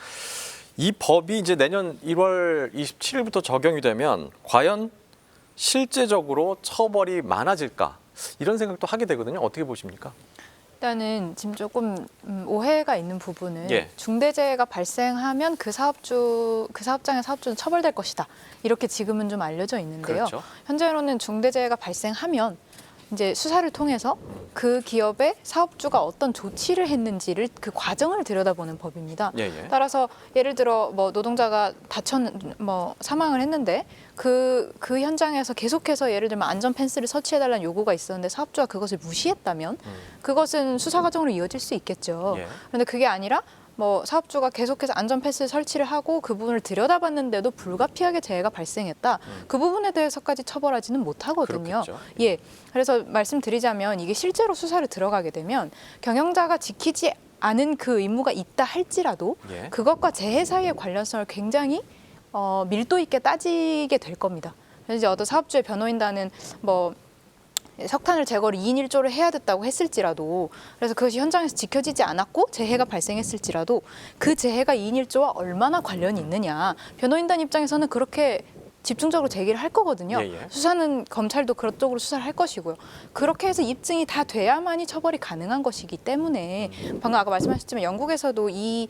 이 법이 이제 내년 1월 27일부터 적용이 되면 과연 실제적으로 처벌이 많아질까 이런 생각도 하게 되거든요. 어떻게 보십니까? 일단은 지금 조금 오해가 있는 부분은 중대재해가 발생하면 그 사업장의 사업주는 처벌될 것이다. 이렇게 지금은 좀 알려져 있는데요. 그렇죠. 현재로는 중대재해가 발생하면 이제 수사를 통해서 그 기업의 사업주가 어떤 조치를 했는지를 그 과정을 들여다보는 법입니다. 따라서 예를 들어 뭐 노동자가 사망을 했는데 그 현장에서 계속해서 예를 들면 안전 펜스를 설치해달라는 요구가 있었는데 사업주가 그것을 무시했다면 그것은 수사 과정으로 이어질 수 있겠죠. 그런데 그게 아니라 뭐 사업주가 계속해서 안전 펜스 설치를 하고 그 부분을 들여다봤는데도 불가피하게 재해가 발생했다. 그 부분에 대해서까지 처벌하지는 못하거든요. 그래서 말씀드리자면 이게 실제로 수사를 들어가게 되면 경영자가 지키지 않은 그 의무가 있다 할지라도 그것과 재해 사이의 관련성을 굉장히 밀도 있게 따지게 될 겁니다. 그래서 이제 어떤 사업주의 변호인단은 뭐 석탄을 제거를 2인 1조를 해야 됐다고 했을지라도 그래서 그것이 현장에서 지켜지지 않았고 재해가 발생했을지라도 그 재해가 2인 1조와 얼마나 관련이 있느냐. 변호인단 입장에서는 그렇게 집중적으로 제기를 할 거거든요. 수사는 검찰도 그쪽으로 수사를 할 것이고요. 그렇게 해서 입증이 다 돼야만이 처벌이 가능한 것이기 때문에 방금 아까 말씀하셨지만 영국에서도 이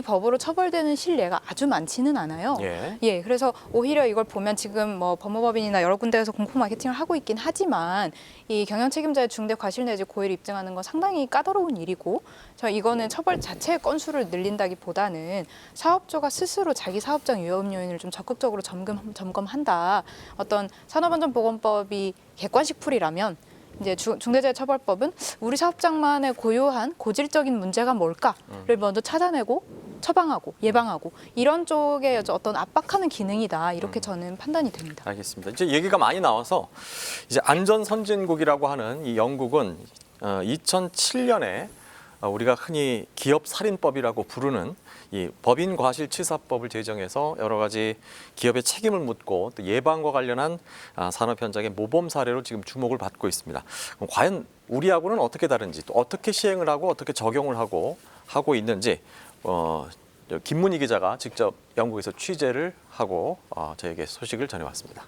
법으로 처벌되는 실례가 아주 많지는 않아요. 그래서 오히려 이걸 보면 지금 뭐 법무법인이나 여러 군데에서 공포 마케팅을 하고 있긴 하지만 이 경영 책임자의 중대 과실 내지 고의를 입증하는 건 상당히 까다로운 일이고 이거는 처벌 자체의 건수를 늘린다기보다는 사업주가 스스로 자기 사업장 위험 요인을 좀 적극적으로 점검한다. 어떤 산업안전보건법이 객관식 풀이라면 이제 중대재해처벌법은 우리 사업장만의 고유한 고질적인 문제가 뭘까를 먼저 찾아내고 처방하고 예방하고 이런 쪽에 어떤 압박하는 기능이다. 이렇게 저는 판단이 됩니다. 알겠습니다. 이제 얘기가 많이 나와서 이제 안전 선진국이라고 하는 이 영국은 2007년에 우리가 흔히 기업 살인법이라고 부르는 이 법인과실치사법을 제정해서 여러 가지 기업의 책임을 묻고 또 예방과 관련한 산업 현장의 모범 사례로 지금 주목을 받고 있습니다. 그럼 과연 우리하고는 어떻게 다른지 또 어떻게 시행을 하고 어떻게 적용을 하고 있는지 김문희 기자가 직접 영국에서 취재를 하고 저에게 소식을 전해왔습니다.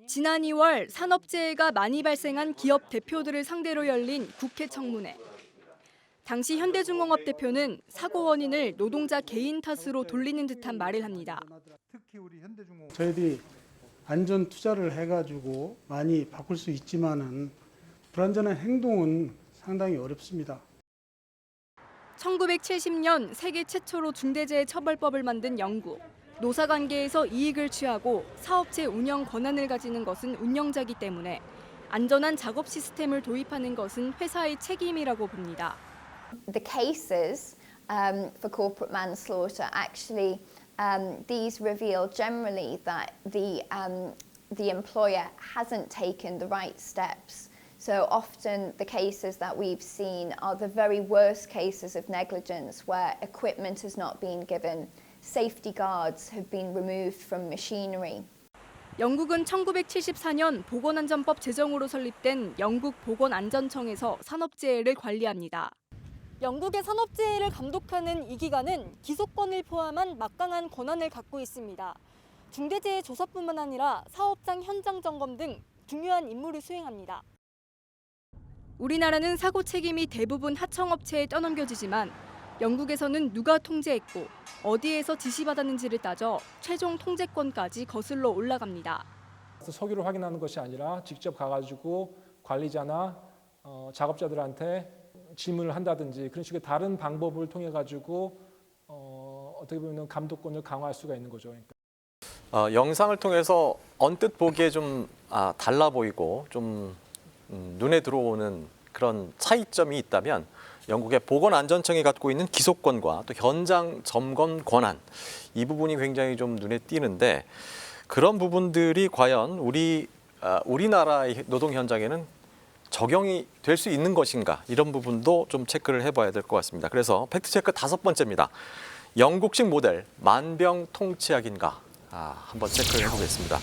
지난 2월 산업재해가 많이 발생한 기업 대표들을 상대로 열린 국회 청문회. 당시 현대중공업 대표는 사고 원인을 노동자 개인 탓으로 돌리는 듯한 말을 합니다. 저희들이 안전 투자를 해가지고 많이 바꿀 수 있지만은 불안전한 행동은 상당히 어렵습니다. 1970년 세계 최초로 중대재해처벌법을 만든 영국. 노사관계에서 이익을 취하고 사업체 운영 권한을 가지는 것은 운영자이기 때문에 안전한 작업 시스템을 도입하는 것은 회사의 책임이라고 봅니다. The cases for corporate manslaughter actually these reveal generally that the employer hasn't taken the right steps. So often the cases that we've seen are the very worst cases of negligence where equipment has not been given, safety guards have been removed from machinery. 영국은 1974년 보건안전법 제정으로 설립된 영국 보건안전청에서 산업재해를 관리합니다. 영국의 산업재해를 감독하는 이 기관은 기소권을 포함한 막강한 권한을 갖고 있습니다. 중대재해 조사뿐만 아니라 사업장 현장 점검 등 중요한 임무를 수행합니다. 우리나라는 사고 책임이 대부분 하청업체에 떠넘겨지지만 영국에서는 누가 통제했고 어디에서 지시받았는지를 따져 최종 통제권까지 거슬러 올라갑니다. 서류를 확인하는 것이 아니라 직접 가가지고 관리자나 작업자들한테 질문을 한다든지 그런 식의 다른 방법을 통해 가지고 어떻게 보면 감독권을 강화할 수가 있는 거죠. 그러니까. 영상을 통해서 언뜻 보기에 좀 달라 보이고 좀 눈에 들어오는 그런 차이점이 있다면 영국의 보건안전청이 갖고 있는 기소권과 또 현장 점검 권한 이 부분이 굉장히 좀 눈에 띄는데 그런 부분들이 과연 우리나라의 노동 현장에는 적용이 될 수 있는 것인가 이런 부분도 좀 체크를 해봐야 될 것 같습니다. 그래서 팩트체크 5번째입니다. 영국식 모델 만병통치약인가 한번 체크를 해보겠습니다.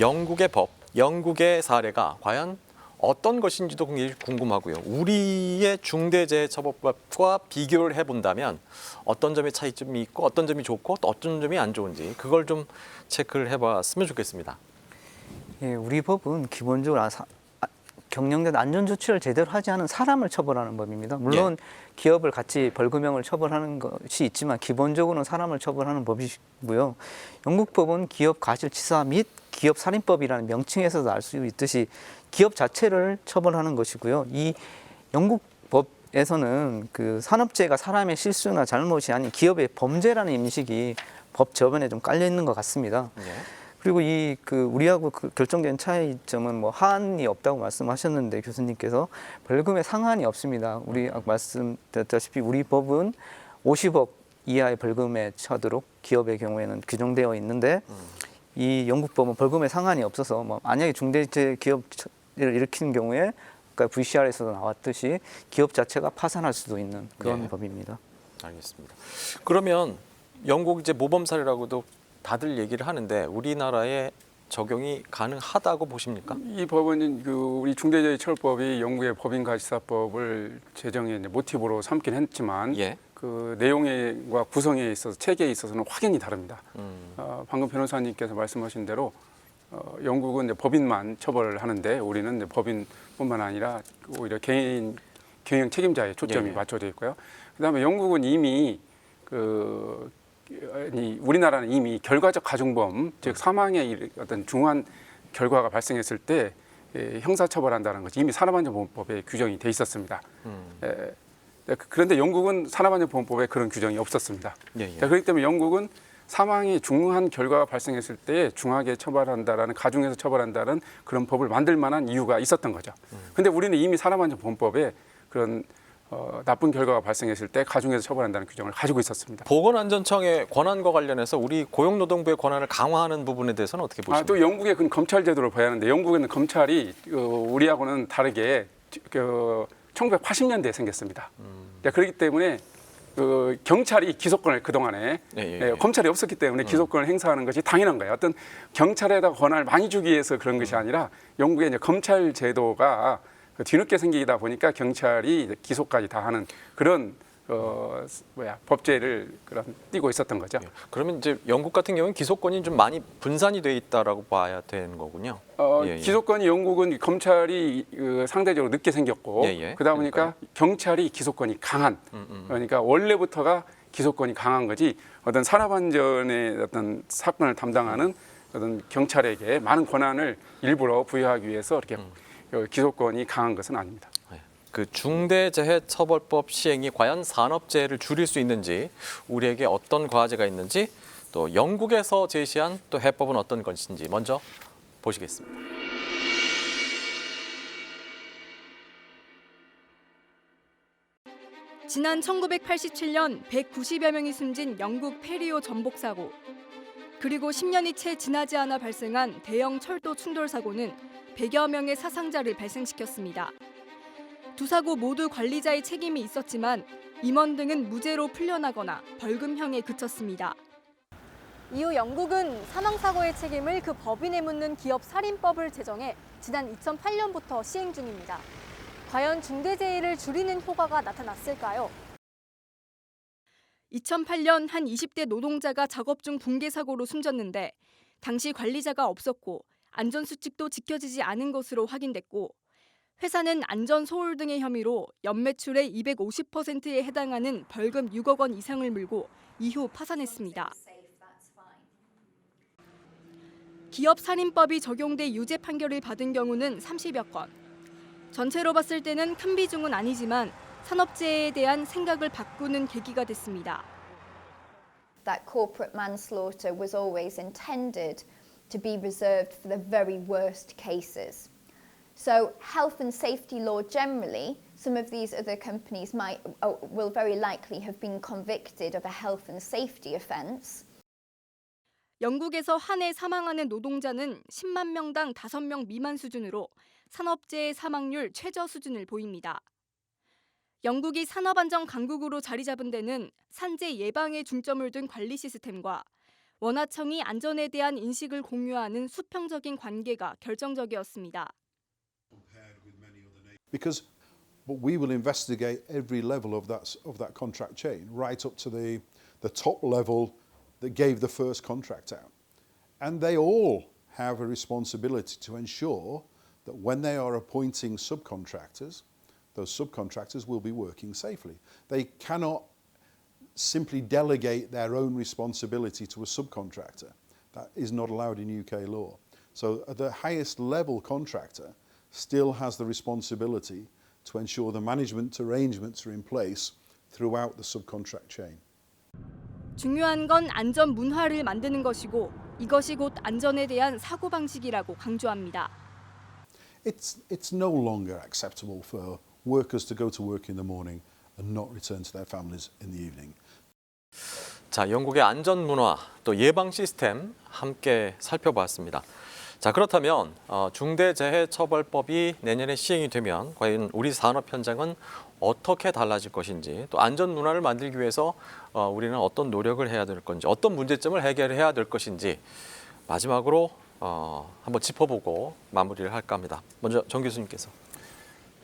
영국의 법, 영국의 사례가 과연 어떤 것인지도 굉장히 궁금하고요. 우리의 중대재해처벌법과 비교를 해본다면 어떤 점에 차이점이 있고 어떤 점이 좋고 또 어떤 점이 안 좋은지 그걸 좀 체크를 해봤으면 좋겠습니다. 예, 우리 법은 기본적으로 경영된 안전조치를 제대로 하지 않은 사람을 처벌하는 법입니다. 물론 기업을 같이 벌금형을 처벌하는 것이 있지만 기본적으로는 사람을 처벌하는 법이고요. 영국 법은 기업 과실치사 및 기업살인법이라는 명칭에서도 알 수 있듯이 기업 자체를 처벌하는 것이고요. 이 영국 법에서는 그 산업재해가 사람의 실수나 잘못이 아닌 기업의 범죄라는 인식이 법 저변에 좀 깔려 있는 것 같습니다. 그리고 우리하고 결정된 차이점은 뭐 하한이 없다고 말씀하셨는데 교수님께서 벌금의 상한이 없습니다. 우리 아까 말씀드렸다시피 우리 법은 50억 이하의 벌금에 처하도록 기업의 경우에는 규정되어 있는데 이 영국 법은 벌금의 상한이 없어서 뭐 만약에 중대재해 기업을 일으키는 경우에 그러니까 VCR에서도 나왔듯이 기업 자체가 파산할 수도 있는 그런 법입니다. 알겠습니다. 그러면 영국 이제 모범 사례라고도 다들 얘기를 하는데 우리나라에 적용이 가능하다고 보십니까? 이 법은 우리 중대재해처벌법이 영국의 법인과실사법을 제정의 모티브로 삼긴 했지만 그 내용과 구성에 있어서 체계에 있어서는 확연히 다릅니다. 방금 변호사님께서 말씀하신 대로 영국은 이제 법인만 처벌을 하는데 우리는 이제 법인뿐만 아니라 오히려 개인 경영 책임자에 초점이 맞춰져 있고요. 그다음에 영국은 이미 우리나라는 이미 결과적 가중범, 즉 사망의 어떤 중한 결과가 발생했을 때 형사처벌한다는 것이 이미 산업안전보건법에 규정이 돼 있었습니다. 그런데 영국은 산업안전보건법에 그런 규정이 없었습니다. 그렇기 때문에 영국은 사망이 중한 결과가 발생했을 때 중하게 처벌한다라는 가중해서 처벌한다는 그런 법을 만들 만한 이유가 있었던 거죠. 그런데 우리는 이미 산업안전보건법에 그런 나쁜 결과가 발생했을 때 가중해서 처벌한다는 규정을 가지고 있었습니다. 보건안전청의 권한과 관련해서 우리 고용노동부의 권한을 강화하는 부분에 대해서는 어떻게 보십니까? 또 영국의 검찰 제도를 봐야 하는데 영국에는 검찰이 우리하고는 다르게 1980년대에 생겼습니다. 그렇기 때문에 경찰이 기소권을 그동안에 검찰이 없었기 때문에 기소권을 행사하는 것이 당연한 거예요. 어떤 경찰에다 권한을 많이 주기 위해서 그런 것이 아니라 영국의 이제 검찰 제도가 뒤늦게 생기다 보니까 경찰이 이제 기소까지 다 하는 그런 법제를 띄고 있었던 거죠. 그러면 이제 영국 같은 경우는 기소권이 좀 많이 분산이 돼 있다라고 봐야 되는 거군요. 기소권이 영국은 검찰이 상대적으로 늦게 생겼고 그러다 보니까 경찰이 기소권이 강한 그러니까 원래부터가 기소권이 강한 거지 어떤 산업안전의 어떤 사건을 담당하는 어떤 경찰에게 많은 권한을 일부러 부여하기 위해서 이렇게 기소권이 강한 것은 아닙니다. 그 중대재해처벌법 시행이 과연 산업재해를 줄일 수 있는지 우리에게 어떤 과제가 있는지 또 영국에서 제시한 또 해법은 어떤 것인지 먼저 보시겠습니다. 지난 1987년 190여 명이 숨진 영국 페리오 전복 사고, 그리고 10년이 채 지나지 않아 발생한 대형 철도 충돌 사고는 100여 명의 사상자를 발생시켰습니다. 두 사고 모두 관리자의 책임이 있었지만 임원 등은 무죄로 풀려나거나 벌금형에 그쳤습니다. 이후 영국은 사망사고의 책임을 그 법인에 묻는 기업살인법을 제정해 지난 2008년부터 시행 중입니다. 과연 중대재해를 줄이는 효과가 나타났을까요? 2008년 한 20대 노동자가 작업 중 붕괴 사고로 숨졌는데 당시 관리자가 없었고 안전수칙도 지켜지지 않은 것으로 확인됐고, 회사는 안전 소홀 등의 혐의로 연매출의 250%에 해당하는 벌금 6억 원 이상을 물고 이후 파산했습니다. 기업살인법이 적용돼 유죄 판결을 받은 경우는 30여 건. 전체로 봤을 때는 큰 비중은 아니지만 산업재해에 대한 생각을 바꾸는 계기가 됐습니다. That corporate manslaughter was always intended to be reserved for the very worst cases. So health and safety law generally, some of these other companies will very likely have been convicted of a health and safety offence. 영국에서 한 해 사망하는 노동자는 10만 명당 5명 미만 수준으로 산업재해 사망률 최저 수준을 보입니다. 영국이 산업안전 강국으로 자리 잡은 데는 산재 예방에 중점을 둔 관리 시스템과 원화청이 안전에 대한 인식을 공유하는 수평적인 관계가 결정적이었습니다. Because we will investigate every level of that contract chain, right up to the top level that gave the first contract out. And they all have a responsibility to ensure that when they are appointing subcontractors, those subcontractors will be working safely. They cannot simply delegate their own responsibility to a subcontractor. That is not allowed in UK law. So the highest level contractor still has the responsibility to ensure the management arrangements are in place throughout the subcontract chain. 중요한 건 안전 문화를 만드는 것이고 이것이 곧 안전에 대한 사고방식이라고 강조합니다. It's no longer acceptable for workers to go to work in the morning and not return to their families in the evening. 자, 영국의 안전 문화 또 예방 시스템 함께 살펴봤습니다. 자, 그렇다면 중대재해처벌법이 내년에 시행이 되면 과연 우리 산업 현장은 어떻게 달라질 것인지, 또 안전 문화를 만들기 위해서 우리는 어떤 노력을 해야 될 건지, 어떤 문제점을 해결해야 될 것인지 마지막으로 한번 짚어보고 마무리를 할까 합니다. 먼저 정 교수님께서.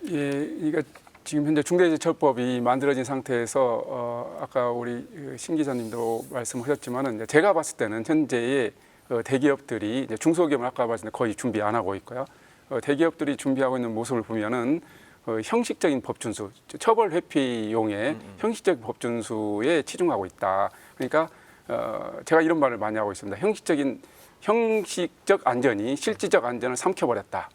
예, 이게 지금 현재 중대재해처벌법이 만들어진 상태에서 아까 우리 신 기자님도 말씀하셨지만은 제가 봤을 때는 현재의 대기업들이 중소기업은 아까 봤을 때 거의 준비 안 하고 있고요. 대기업들이 준비하고 있는 모습을 보면은 형식적인 법 준수, 처벌 회피용의 형식적 법 준수에 치중하고 있다. 그러니까 제가 이런 말을 많이 하고 있습니다. 형식적 안전이 실질적 안전을 삼켜버렸다.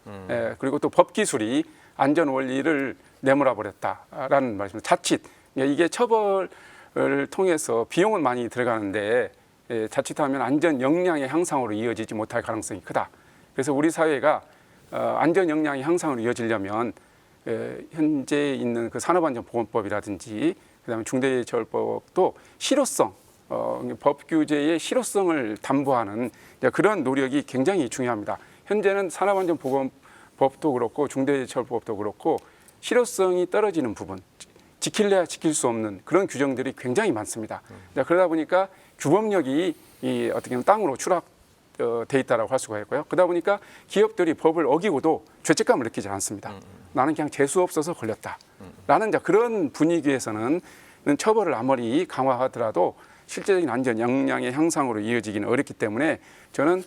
그리고 또 법 기술이 안전 원리를 내몰아버렸다라는 말씀입니다. 자칫 이게 처벌을 통해서 비용은 많이 들어가는데 자칫하면 안전 역량의 향상으로 이어지지 못할 가능성이 크다. 그래서 우리 사회가 안전 역량의 향상으로 이어지려면 현재 있는 그 산업안전보건법이라든지 그다음에 중대재해처벌법도 실효성, 법 규제의 실효성을 담보하는 그런 노력이 굉장히 중요합니다. 현재는 산업안전보건법도 그렇고 중대재해처벌법도 그렇고 실효성이 떨어지는 부분, 지킬래야 지킬 수 없는 그런 규정들이 굉장히 많습니다. 그러다 보니까 규범력이 어떻게 보면 땅으로 추락돼 있다라고 할 수가 있고요. 그러다 보니까 기업들이 법을 어기고도 죄책감을 느끼지 않습니다. 나는 그냥 재수 없어서 걸렸다라는 그런 분위기에서는 처벌을 아무리 강화하더라도 실제적인 안전 역량의 향상으로 이어지기는 어렵기 때문에 저는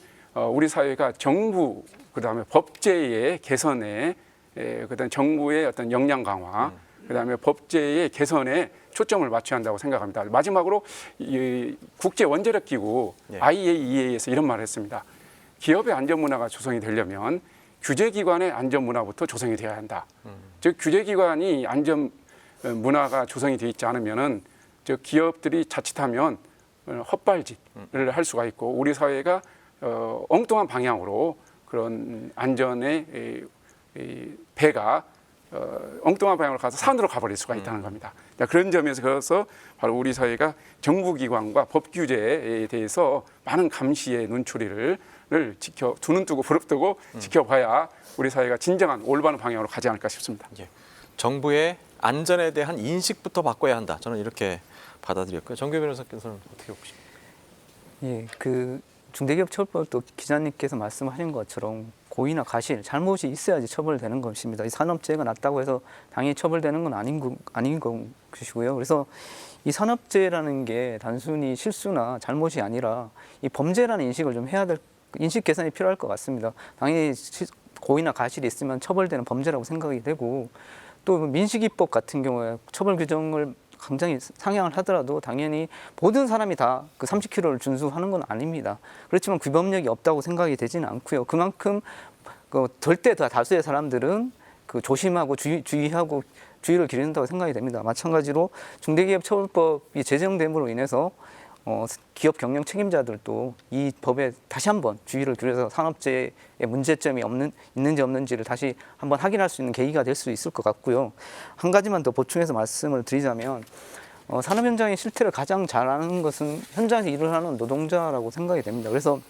우리 사회가 정부 그다음에 법제의 개선에 그다음에 정부의 어떤 역량 강화 그다음에 법제의 개선에 초점을 맞춰야 한다고 생각합니다. 마지막으로 국제 원자력 기구 IAEA에서 이런 말을 했습니다. 기업의 안전 문화가 조성이 되려면 규제기관의 안전 문화부터 조성이 되어야 한다. 즉 규제기관이 안전 문화가 조성이 되어 있지 않으면은 즉 기업들이 자칫하면 헛발질을 할 수가 있고 우리 사회가 엉뚱한 방향으로 그런 안전의 배가 엉뚱한 방향으로 가서 산으로 가버릴 수가 있다는 겁니다. 그런 점에서 바로 우리 사회가 정부기관과 법 규제에 대해서 많은 감시의 눈초리를 두 눈 뜨고 부릅뜨고 지켜봐야 우리 사회가 진정한 올바른 방향으로 가지 않을까 싶습니다. 예. 정부의 안전에 대한 인식부터 바꿔야 한다. 저는 이렇게 받아들였고요. 정규 변호사께서는 어떻게 보십니까? 예, 그 중대기업처벌법도 기자님께서 말씀하신 것처럼 고의나 가실, 잘못이 있어야지 처벌되는 것입니다. 이 산업재해가 났다고 해서 당연히 처벌되는 건 아닌 것이고요. 그래서 이 산업재해라는 게 단순히 실수나 잘못이 아니라 이 범죄라는 인식을 좀 해야 될 인식 개선이 필요할 것 같습니다. 당연히 고의나 가실이 있으면 처벌되는 범죄라고 생각이 되고 또 민식이법 같은 경우에 처벌 규정을 굉장히 상향을 하더라도 당연히 모든 사람이 다 그 30km를 준수하는 건 아닙니다. 그렇지만 규범력이 없다고 생각이 되지는 않고요. 그만큼 절대 다수의 사람들은 그 조심하고 주의하고 주의를 기울인다고 생각이 됩니다. 마찬가지로 중대기업처벌법이 제정됨으로 인해서 기업 경영 책임자들도 이 법에 다시 한번 주의를 기울여서 산업재해의 문제점이 있는지 없는지를 다시 한번 확인할 수 있는 계기가 될 수 있을 것 같고요. 한 가지만 더 보충해서 말씀을 드리자면 산업 현장의 실태를 가장 잘 아는 것은 현장에서 일을 하는 노동자라고 생각이 됩니다. 그래서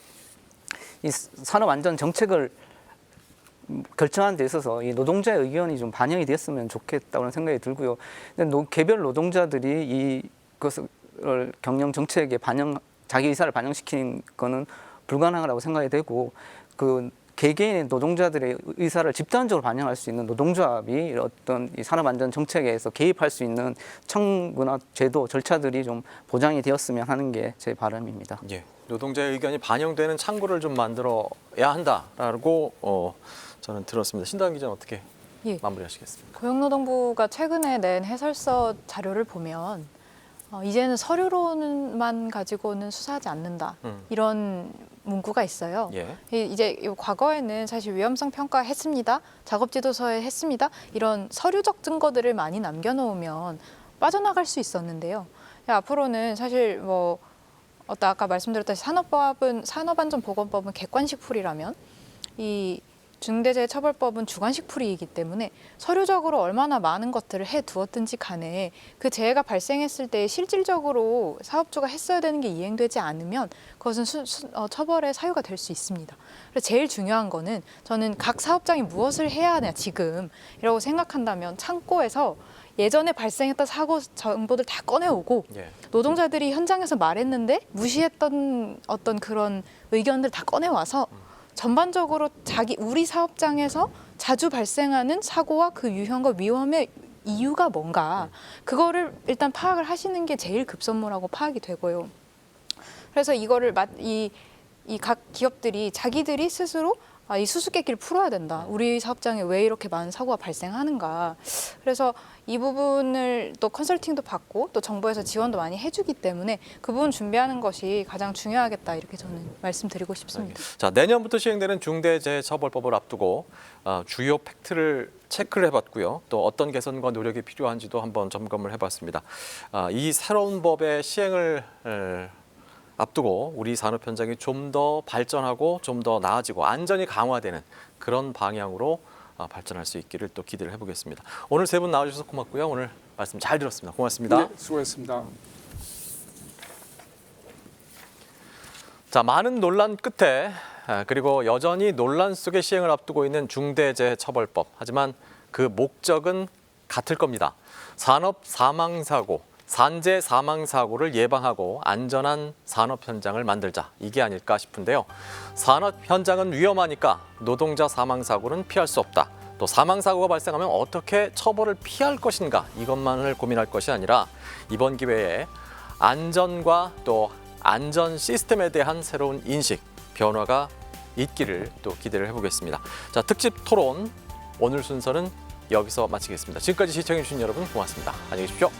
이 산업 안전 정책을 결정하는 데 있어서 이 노동자의 의견이 좀 반영이 됐으면 좋겠다는 생각이 들고요. 근데 개별 노동자들이 이것을 경영 정책에 자기 의사를 반영시키는 거는 불가능하다고 생각이 되고 그 개개인의 노동자들의 의사를 집단적으로 반영할 수 있는 노동조합이 어떤 이 산업안전 정책에서 개입할 수 있는 청구나 제도 절차들이 좀 보장이 되었으면 하는 게 제 바람입니다. 예, 노동자의 의견이 반영되는 창구를 좀 만들어야 한다라고 저는 들었습니다. 신다은 기자는 어떻게 마무리하시겠습니까? 고용노동부가 최근에 낸 해설서 자료를 보면 이제는 서류로만 가지고는 수사하지 않는다. 이런 문구가 있어요. 예. 이제 과거에는 사실 위험성 평가했습니다. 작업지도서에 했습니다. 이런 서류적 증거들을 많이 남겨놓으면 빠져나갈 수 있었는데요. 앞으로는 사실 아까 말씀드렸다시피 산업안전보건법은 객관식 풀이라면 이 중대재해처벌법은 주관식 풀이이기 때문에 서류적으로 얼마나 많은 것들을 해두었든지 간에 그 재해가 발생했을 때 실질적으로 사업주가 했어야 되는 게 이행되지 않으면 그것은 처벌의 사유가 될 수 있습니다. 그래서 제일 중요한 거는 저는 각 사업장이 무엇을 해야 하냐 지금이라고 생각한다면 창고에서 예전에 발생했던 사고 정보들 다 꺼내오고 노동자들이 현장에서 말했는데 무시했던 어떤 그런 의견들 다 꺼내와서 전반적으로 우리 사업장에서 자주 발생하는 사고와 그 유형과 위험의 이유가 뭔가 그거를 일단 파악을 하시는 게 제일 급선무라고 파악이 되고요. 그래서 이거를 이 각 기업들이 자기들이 스스로 이 수수께끼를 풀어야 된다. 우리 사업장에 왜 이렇게 많은 사고가 발생하는가. 그래서 이 부분을 또 컨설팅도 받고 또 정부에서 지원도 많이 해주기 때문에 그 부분 준비하는 것이 가장 중요하겠다 이렇게 저는 말씀드리고 싶습니다. 자, 내년부터 시행되는 중대재해처벌법을 앞두고 주요 팩트를 체크를 해봤고요. 또 어떤 개선과 노력이 필요한지도 한번 점검을 해봤습니다. 이 새로운 법의 시행을 앞두고 우리 산업 현장이 좀 더 발전하고 좀 더 나아지고 안전이 강화되는 그런 방향으로 발전할 수 있기를 또 기대를 해보겠습니다. 오늘 세 분 나와주셔서 고맙고요. 오늘 말씀 잘 들었습니다. 고맙습니다. 네, 수고했습니다. 자, 많은 논란 끝에 그리고 여전히 논란 속에 시행을 앞두고 있는 중대재해처벌법. 하지만 그 목적은 같을 겁니다. 산업 사망사고, 산재 사망사고를 예방하고 안전한 산업 현장을 만들자. 이게 아닐까 싶은데요. 산업 현장은 위험하니까 노동자 사망사고는 피할 수 없다. 또 사망사고가 발생하면 어떻게 처벌을 피할 것인가 이것만을 고민할 것이 아니라 이번 기회에 안전과 또 안전 시스템에 대한 새로운 인식, 변화가 있기를 또 기대를 해보겠습니다. 자, 특집 토론 오늘 순서는 여기서 마치겠습니다. 지금까지 시청해주신 여러분 고맙습니다. 안녕히 계십시오.